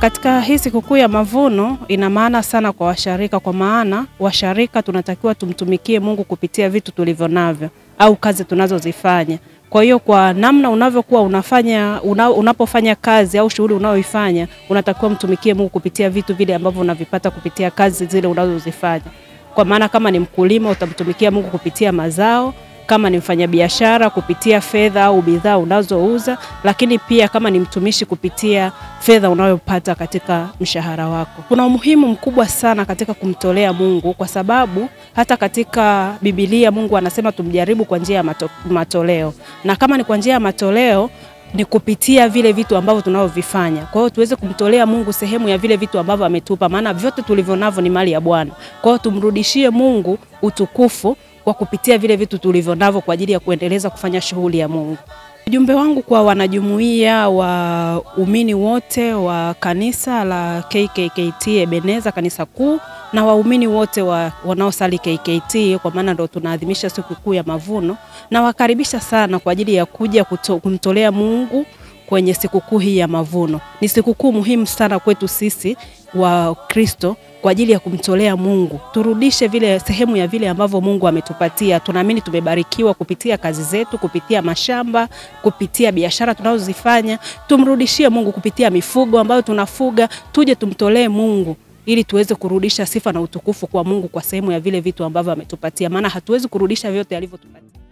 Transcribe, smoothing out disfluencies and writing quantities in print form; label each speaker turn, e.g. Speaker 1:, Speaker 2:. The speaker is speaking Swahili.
Speaker 1: Katika hii sikukuu ya mavuno ina maana sana kwa washarika, kwa maana washarika tunatakiwa tumtumikie Mungu kupitia vitu tulivyo navyo au kazi tunazozifanya. Kwa hiyo kwa namna unavyokuwa unapofanya kazi au shughuli unayoifanya, unatakiwa mtumikie Mungu kupitia vitu vile ambavyo unavipata kupitia kazi zile unazozifanya. Kwa maana kama ni mkulima utamtumikia Mungu kupitia mazao, kama ni mfanyabiashara kupitia fedha au bidhaa unazouza, lakini pia kama ni mtumishi kupitia fedha unayopata katika mshahara wako. Kuna umuhimu mkubwa sana katika kumtolea Mungu, kwa sababu hata katika Biblia Mungu anasema tumjaribu kwa njia ya matoleo. Na kama ni kwa njia ya matoleo ni kupitia vile vitu ambavyo tunavyovifanya. Kwa hiyo tuweze kumtolea Mungu sehemu ya vile vitu ambavyo ametupa, maana vyote tulivyonavyo ni mali ya Bwana. Kwa hiyo tumrudishie Mungu utukufu kwa kupitia vile vitu tulivyonavyo kwa ajili ya kuendeleza kufanya shughuli ya Mungu. Ujumbe wangu kwa wanajumuiya, waumini wote wa kanisa la KKKT Ebeneza kanisa kuu, na waumini wote wanaosali KKKT, kwa maana ndio tunaadhimisha sikukuu ya mavuno, na wakaribisha sana kwa ajili ya kuja kumtolea Mungu kwenye sikukuu hii ya mavuno. Ni sikukuu muhimu sana kwetu sisi wa Kristo kwa ajili ya kumtolea Mungu. Turudishe vile sehemu ya vile ambavyo Mungu ametupatia. Tunaamini tumebarikiwa kupitia kazi zetu, kupitia mashamba, kupitia biashara tunazozifanya. Tumrudishie Mungu kupitia mifugo ambayo tunafuga. Tuje tumtolee Mungu ili tuweze kurudisha sifa na utukufu kwa Mungu kwa sehemu ya vile vitu ambavyo ametupatia. Maana hatuwezi kurudisha vyote alivyotupatia.